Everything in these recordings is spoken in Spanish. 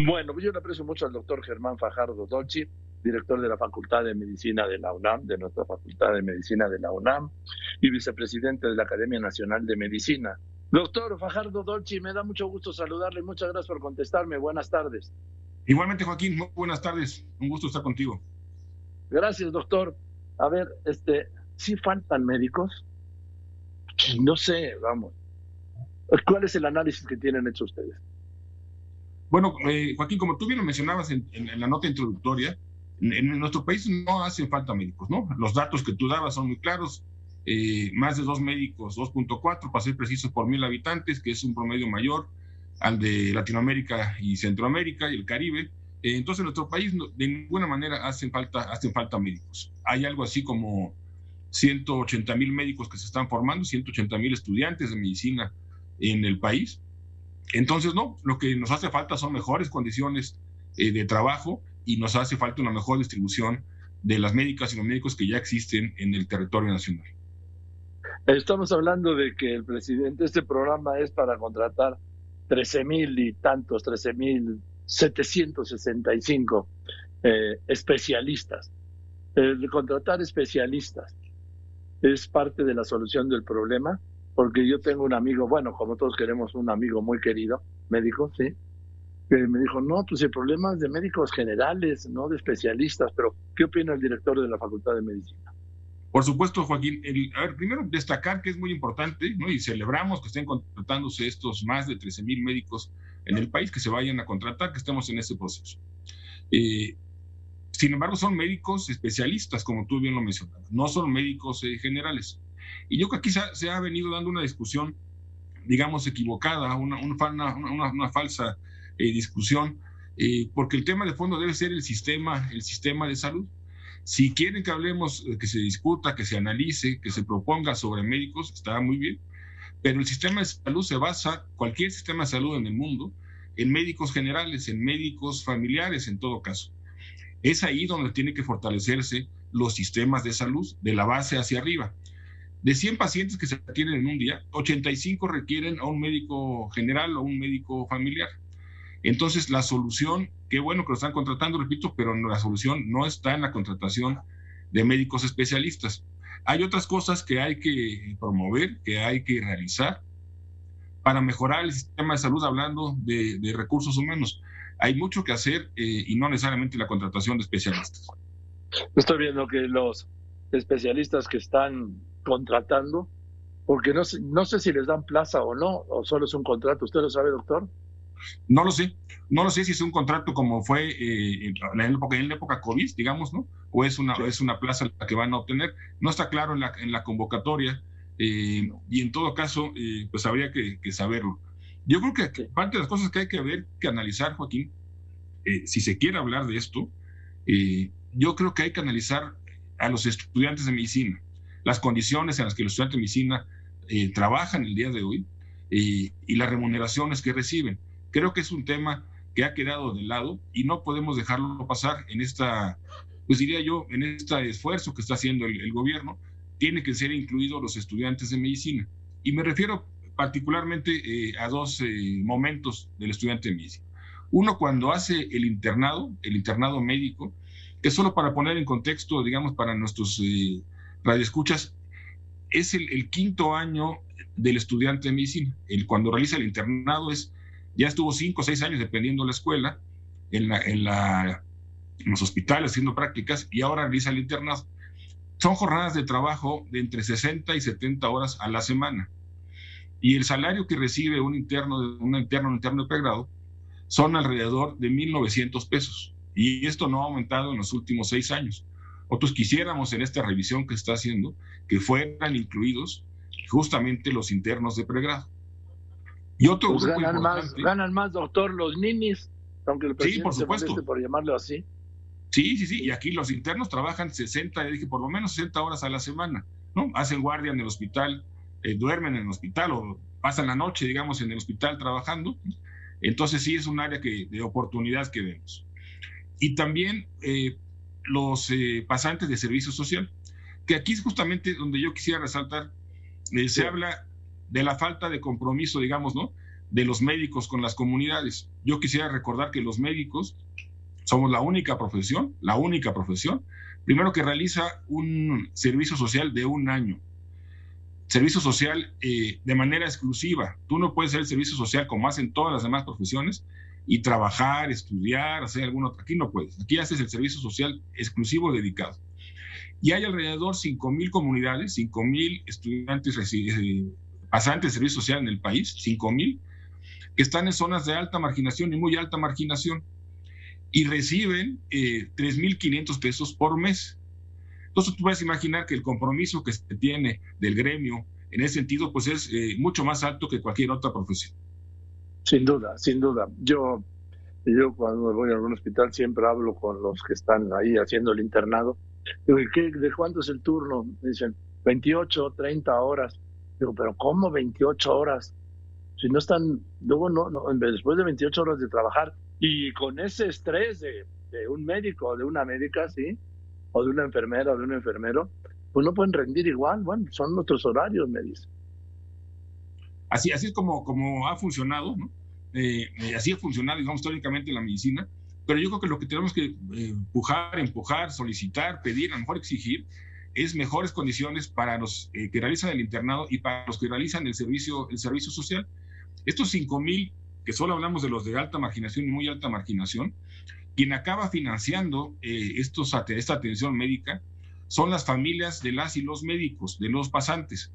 Bueno, yo le aprecio mucho al doctor Germán Fajardo Dolci, director de la Facultad de Medicina de la UNAM, de nuestra Facultad de Medicina de la UNAM, y vicepresidente de la Academia Nacional de Medicina. Doctor Fajardo Dolci, me da mucho gusto saludarle. Muchas gracias por contestarme. Buenas tardes. Igualmente, Joaquín, muy buenas tardes. Un gusto estar contigo. Gracias, doctor. A ver, ¿sí faltan médicos? No sé, vamos. ¿Cuál es el análisis que tienen hecho ustedes? Bueno, Joaquín, como tú bien lo mencionabas en la nota introductoria, en nuestro país no hacen falta médicos, ¿no? Los datos que tú dabas son muy claros. Más de 2 médicos, 2.4, para ser precisos, por 1,000 habitantes, que es un promedio mayor al de Latinoamérica y Centroamérica y el Caribe. Entonces, en nuestro país de ninguna manera hacen falta médicos. Hay algo así como 180,000 médicos que se están formando, 180,000 estudiantes de medicina en el país. Entonces, no, lo que nos hace falta son mejores condiciones de trabajo y nos hace falta una mejor distribución de las médicas y los médicos que ya existen en el territorio nacional. Estamos hablando de que el presidente, este programa es para contratar 13,000 y tantos, 13,765 especialistas. El contratar especialistas es parte de la solución del problema, porque yo tengo un amigo, bueno, como todos queremos un amigo muy querido, médico, sí, que me dijo, no, pues el problema es de médicos generales, no de especialistas. Pero ¿qué opina el director de la Facultad de Medicina? Por supuesto, Joaquín. A ver, primero destacar que es muy importante, ¿no? Y celebramos que estén contratándose estos más de 13,000 médicos en el país, que se vayan a contratar, que estemos en ese proceso. Sin embargo, son médicos especialistas, como tú bien lo mencionabas, no son médicos generales. Y yo creo que aquí se ha venido dando una discusión, digamos, equivocada, una falsa discusión, porque el tema de fondo debe ser el sistema de salud. Si quieren que hablemos, que se discuta, que se analice, que se proponga sobre médicos, está muy bien, pero el sistema de salud se basa, cualquier sistema de salud en el mundo, en médicos generales, en médicos familiares en todo caso. Es ahí donde tiene que fortalecerse los sistemas de salud, de la base hacia arriba. De 100 pacientes que se atienden en un día, 85 requieren a un médico general o un médico familiar. Entonces, la solución, qué bueno que lo están contratando, repito, pero la solución no está en la contratación de médicos especialistas. Hay otras cosas que hay que promover, que hay que realizar para mejorar el sistema de salud, hablando de recursos humanos. Hay mucho que hacer y no necesariamente la contratación de especialistas. Estoy viendo que los especialistas que están contratando, porque no sé si les dan plaza o no, o solo es un contrato. ¿Usted lo sabe, doctor? No lo sé si es un contrato como fue en la época COVID, digamos, ¿no? O es una plaza la que van a obtener. No está claro en la convocatoria y en todo caso, pues habría que saberlo. Yo creo que parte de las cosas que hay que ver, que analizar, Joaquín, si se quiere hablar de esto, yo creo que hay que analizar a los estudiantes de medicina, las condiciones en las que los estudiantes de medicina trabajan el día de hoy y las remuneraciones que reciben. Creo que es un tema que ha quedado de lado y no podemos dejarlo pasar en pues diría yo, en este esfuerzo que está haciendo el gobierno. Tiene que ser incluidos los estudiantes de medicina. Y me refiero particularmente a 2 momentos del estudiante de medicina. Uno, cuando hace el internado médico, que solo para poner en contexto, digamos, para nuestros radioescuchas, es el 5º año del estudiante de medicina. Cuando realiza el internado ya estuvo 5 o 6 años, dependiendo de la escuela, en los hospitales haciendo prácticas, y ahora realiza el internado. Son jornadas de trabajo de entre 60 y 70 horas a la semana. Y el salario que recibe un interno de pregrado son alrededor de 1,900 pesos. Y esto no ha aumentado en los últimos 6 años. Nosotros quisiéramos, en esta revisión que está haciendo, que fueran incluidos justamente los internos de pregrado. Y otro pues grupo importante, ganan más, doctor, los ninis, aunque el presidente por supuesto, se moleste por llamarlo así. Sí, y aquí los internos trabajan por lo menos 60 horas a la semana, ¿no? Hacen guardia en el hospital, duermen en el hospital o pasan la noche, digamos, en el hospital trabajando. Entonces sí es un área de oportunidad que vemos. Y también los pasantes de servicio social, que aquí es justamente donde yo quisiera resaltar, se habla de la falta de compromiso, digamos, ¿no?, de los médicos con las comunidades. Yo quisiera recordar que los médicos somos la única profesión, primero que realiza un servicio social de 1 año. Servicio social de manera exclusiva. Tú no puedes hacer el servicio social como hacen todas las demás profesiones y trabajar, estudiar, hacer alguna otra. Aquí no puedes. Aquí haces el servicio social exclusivo dedicado. Y hay alrededor 5,000 comunidades, 5,000 estudiantes pasantes de servicio social en el país, 5,000, que están en zonas de alta marginación y muy alta marginación y reciben 3,500 pesos por mes. Entonces tú puedes imaginar que el compromiso que se tiene del gremio en ese sentido pues es mucho más alto que cualquier otra profesión. Sin duda, sin duda. Yo cuando voy a algún hospital siempre hablo con los que están ahí haciendo el internado. Digo, ¿de cuánto es el turno? Me dicen, 28, 30 horas. Digo, ¿pero cómo 28 horas? Si no están, luego no, después de 28 horas de trabajar y con ese estrés de un médico o de una médica, ¿sí? O de una enfermera o de un enfermero, pues no pueden rendir igual. Bueno, son nuestros horarios, me dice. Así es como ha funcionado, ¿no? Así ha funcionado, digamos, históricamente la medicina, pero yo creo que lo que tenemos que empujar, solicitar, pedir, a lo mejor exigir, es mejores condiciones para los que realizan el internado y para los que realizan el servicio social. Estos 5,000, que solo hablamos de los de alta marginación y muy alta marginación, quien acaba financiando esta atención médica son las familias de las y los médicos, de los pasantes,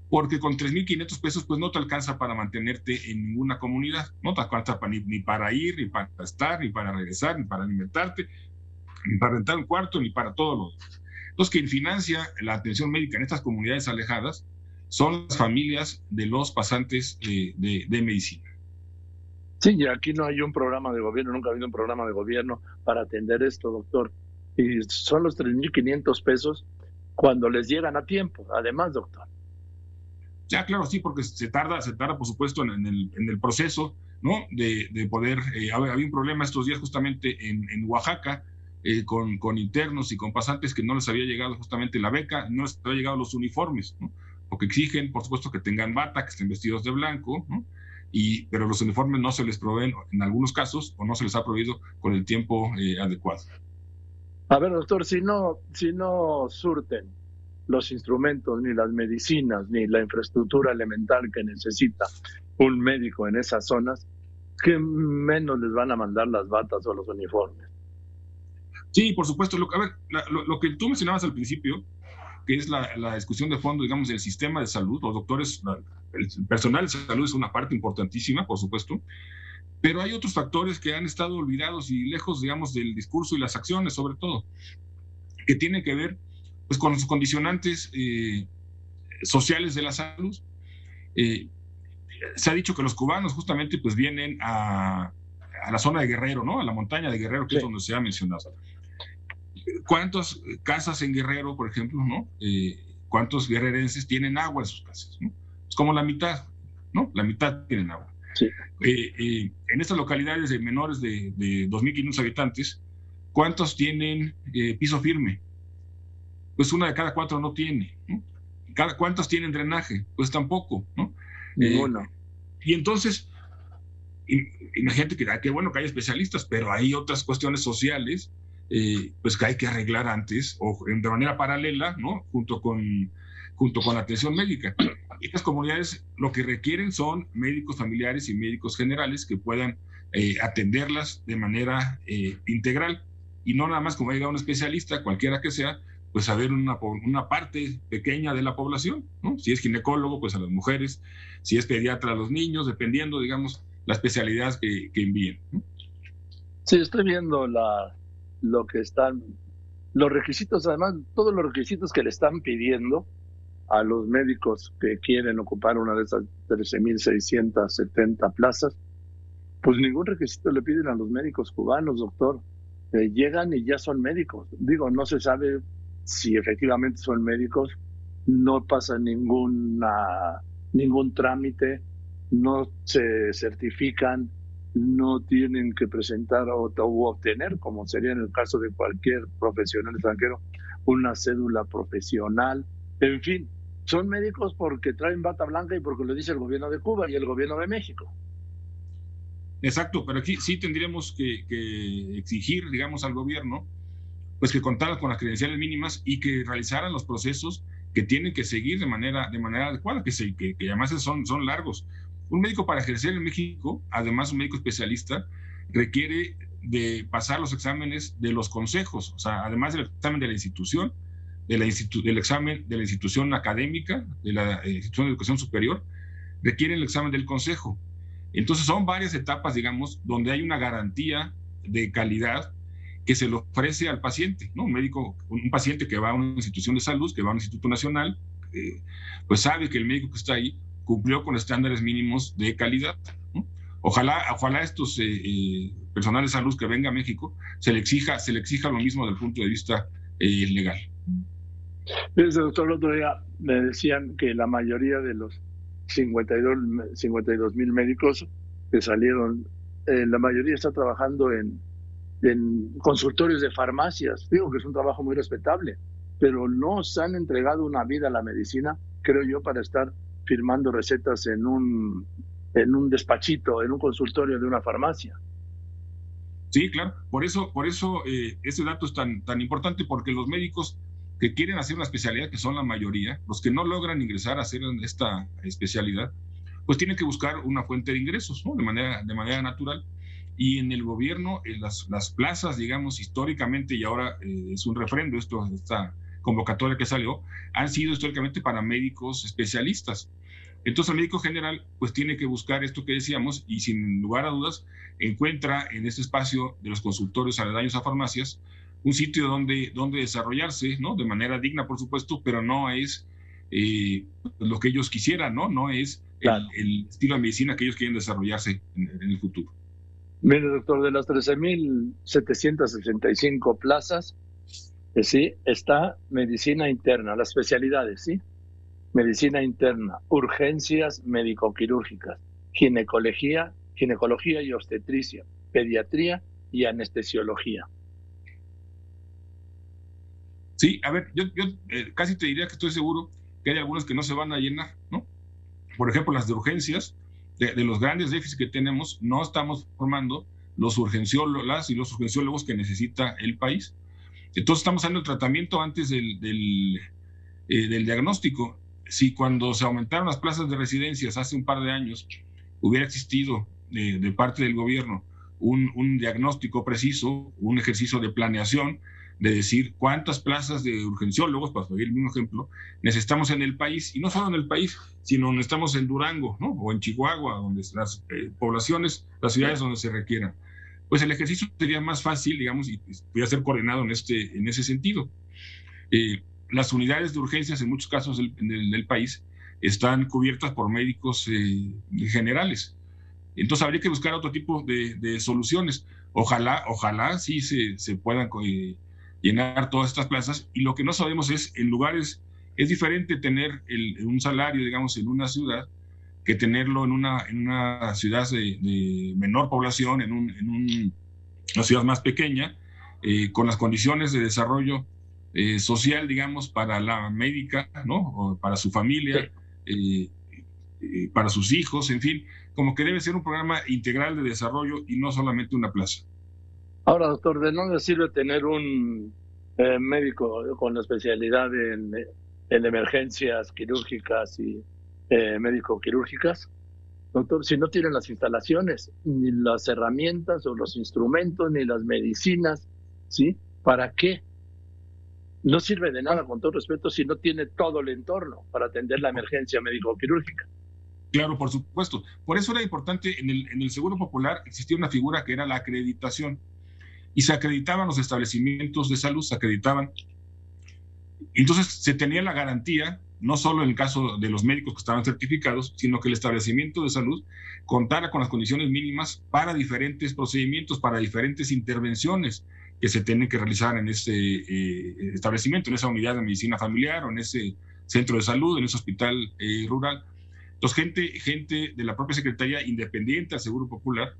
porque con 3,500 pesos pues no te alcanza para mantenerte en ninguna comunidad, no te alcanza ni para ir, ni para estar, ni para regresar, ni para alimentarte, ni para rentar un cuarto, ni para todo lo demás. Entonces, quien financia la atención médica en estas comunidades alejadas son las familias de los pasantes de medicina. Sí, y aquí no hay un programa de gobierno, nunca ha habido un programa de gobierno para atender esto, doctor. Y son los 3,500 pesos cuando les llegan a tiempo, además, doctor. Ya, claro, sí, porque se tarda por supuesto, en el proceso, ¿no? De poder, había un problema estos días justamente en Oaxaca, con internos y con pasantes que no les había llegado justamente la beca, no les había llegado los uniformes, ¿no? Porque exigen, por supuesto, que tengan bata, que estén vestidos de blanco, ¿no? Pero los uniformes no se les proveen en algunos casos o no se les ha proveído con el tiempo adecuado. A ver, doctor, si no surten los instrumentos, ni las medicinas, ni la infraestructura elemental que necesita un médico en esas zonas, ¿qué menos les van a mandar las batas o los uniformes? Sí, por supuesto. Lo que tú mencionabas al principio, que es la discusión de fondo, digamos, del sistema de salud, los doctores, el personal de salud es una parte importantísima, por supuesto, pero hay otros factores que han estado olvidados y lejos, digamos, del discurso y las acciones, sobre todo, que tienen que ver pues, con los condicionantes sociales de la salud. Se ha dicho que los cubanos justamente pues vienen a la zona de Guerrero, ¿no? A la montaña de Guerrero, que sí, es donde se ha mencionado. ¿Cuántas casas en Guerrero, por ejemplo, ¿no? ¿Cuántos guerrerenses tienen agua en sus casas? ¿No? Es como la mitad, ¿no? La mitad tienen agua. Sí. En estas localidades de menores de 2,500 habitantes, ¿cuántos tienen piso firme? Pues 1 de cada 4 no tiene, ¿no? ¿Cuántos tienen drenaje? Pues tampoco, ¿no? Ninguno. Y entonces, imagínate que qué bueno que hay especialistas, pero hay otras cuestiones sociales pues que hay que arreglar antes o de manera paralela, ¿no? Junto con la atención médica. Y las comunidades lo que requieren son médicos familiares y médicos generales que puedan atenderlas de manera integral y no nada más como llega un especialista, cualquiera que sea, pues a ver una parte pequeña de la población, ¿no? Si es ginecólogo, pues a las mujeres, si es pediatra a los niños, dependiendo, digamos, la especialidad que envíen, ¿no? Sí, estoy viendo lo que están, los requisitos, además, todos los requisitos que le están pidiendo a los médicos que quieren ocupar una de esas 13,670 plazas, pues ningún requisito le piden a los médicos cubanos, doctor. Llegan y ya son médicos. Digo, no se sabe si efectivamente son médicos, no pasa ningún trámite, no se certifican, no tienen que presentar o obtener, como sería en el caso de cualquier profesional extranjero, una cédula profesional. En fin, son médicos porque traen bata blanca y porque lo dice el gobierno de Cuba y el gobierno de México. Exacto, pero aquí sí tendríamos que exigir, digamos, al gobierno, pues que contaran con las credenciales mínimas y que realizaran los procesos que tienen que seguir de manera adecuada, que además son largos. Un médico para ejercer en México, además un médico especialista, requiere de pasar los exámenes de los consejos, o sea, además del examen de la institución, del examen de la institución académica, de la institución de educación superior, requiere el examen del consejo. Entonces son varias etapas, digamos, donde hay una garantía de calidad que se le ofrece al paciente, ¿no? Un paciente que va a una institución de salud, que va a un instituto nacional, pues sabe que el médico que está ahí cumplió con estándares mínimos de calidad, ¿no? Ojalá estos personal de salud que venga a México se le exija lo mismo desde el punto de vista legal. Desde doctor, el otro día me decían que la mayoría de los 52,000 médicos que salieron, la mayoría está trabajando en consultorios de farmacias. Digo que es un trabajo muy respetable, pero no se han entregado una vida a la medicina, creo yo, para estar firmando recetas en un despachito, en un consultorio de una farmacia. Sí, claro. Por eso ese dato es tan importante, porque los médicos que quieren hacer una especialidad, que son la mayoría, los que no logran ingresar a hacer esta especialidad, pues tienen que buscar una fuente de ingresos, ¿no? De manera natural. Y en el gobierno, las plazas, digamos, históricamente, y ahora es un refrendo esta convocatoria que salió, han sido históricamente para médicos especialistas. Entonces el médico general pues tiene que buscar esto que decíamos, y sin lugar a dudas encuentra en este espacio de los consultorios aledaños a farmacias un sitio donde desarrollarse, ¿no? De manera digna, por supuesto, pero no es lo que ellos quisieran, ¿no? No es claro el estilo de medicina que ellos quieren desarrollarse en el futuro. Mire, doctor, de las 13,765 plazas, sí, está medicina interna, las especialidades, ¿sí? Medicina interna, urgencias médico-quirúrgicas, ginecología y obstetricia, pediatría y anestesiología. Sí, a ver, yo casi te diría que estoy seguro que hay algunos que no se van a llenar, ¿no? Por ejemplo, las de urgencias, de los grandes déficits que tenemos, no estamos formando las y los urgenciólogos que necesita el país. Entonces estamos dando el tratamiento antes del diagnóstico. Si cuando se aumentaron las plazas de residencias hace un par de años hubiera existido de parte del gobierno un diagnóstico preciso, un ejercicio de planeación, de decir cuántas plazas de urgenciólogos, para seguir el mismo ejemplo, necesitamos en el país, y no solo en el país, sino donde estamos en Durango, ¿no? O en Chihuahua, donde las poblaciones, las ciudades donde se requieran. Pues el ejercicio sería más fácil, digamos, y podría ser coordinado en ese sentido. Las unidades de urgencias en muchos casos del país están cubiertas por médicos generales. Entonces habría que buscar otro tipo de soluciones. Ojalá sí se puedan llenar todas estas plazas, y lo que no sabemos es, en lugares, es diferente tener un salario, digamos, en una ciudad, que tenerlo en una ciudad de menor población, en una ciudad más pequeña, con las condiciones de desarrollo social, digamos, para la médica, ¿no? O para su familia, para sus hijos, en fin, como que debe ser un programa integral de desarrollo y no solamente una plaza. Ahora, doctor, ¿de dónde sirve tener un médico con la especialidad en emergencias quirúrgicas y médico-quirúrgicas, doctor, si no tienen las instalaciones, ni las herramientas o los instrumentos, ni las medicinas, ¿sí? ¿Para qué? No sirve de nada, con todo respeto, si no tiene todo el entorno para atender la emergencia médico-quirúrgica. Claro, por supuesto. Por eso era importante, en el Seguro Popular existía una figura que era la acreditación, y se acreditaban los establecimientos de salud, se acreditaban. Entonces se tenía la garantía, no solo en el caso de los médicos que estaban certificados, sino que el establecimiento de salud contara con las condiciones mínimas para diferentes procedimientos, para diferentes intervenciones que se tienen que realizar en ese establecimiento, en esa unidad de medicina familiar o en ese centro de salud, en ese hospital rural. Entonces, gente de la propia Secretaría, independiente al Seguro Popular,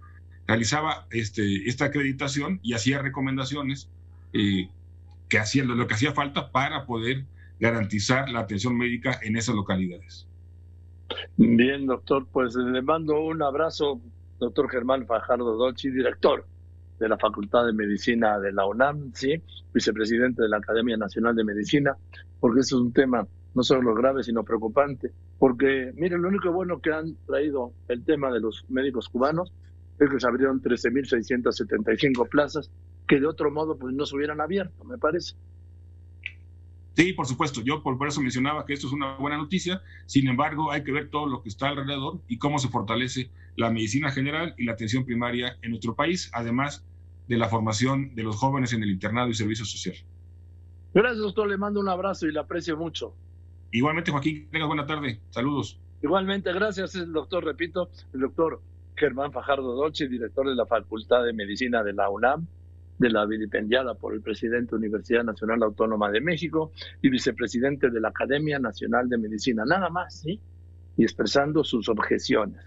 realizaba esta acreditación y hacía recomendaciones que hacían lo que hacía falta para poder garantizar la atención médica en esas localidades. Bien, doctor, pues le mando un abrazo doctor Germán Fajardo Dolci, director de la Facultad de Medicina de la UNAM, ¿sí? Vicepresidente de la Academia Nacional de Medicina, porque eso es un tema no solo grave, sino preocupante, porque, miren, lo único bueno que han traído el tema de los médicos cubanos es que se abrieron 13.675 plazas, que de otro modo pues no se hubieran abierto, me parece. Sí, por supuesto, yo por eso mencionaba que esto es una buena noticia. Sin embargo, hay que ver todo lo que está alrededor y cómo se fortalece la medicina general y la atención primaria en nuestro país, además de la formación de los jóvenes en el internado y servicio social. Gracias, doctor, le mando un abrazo y le aprecio mucho. Igualmente, Joaquín, tengas buena tarde. Saludos. Igualmente, gracias, el doctor, repito, el doctor Germán Fajardo Dolci, director de la Facultad de Medicina de la UNAM, de la vilipendiada por el presidente de la Universidad Nacional Autónoma de México y vicepresidente de la Academia Nacional de Medicina, nada más, ¿sí? Y expresando sus objeciones.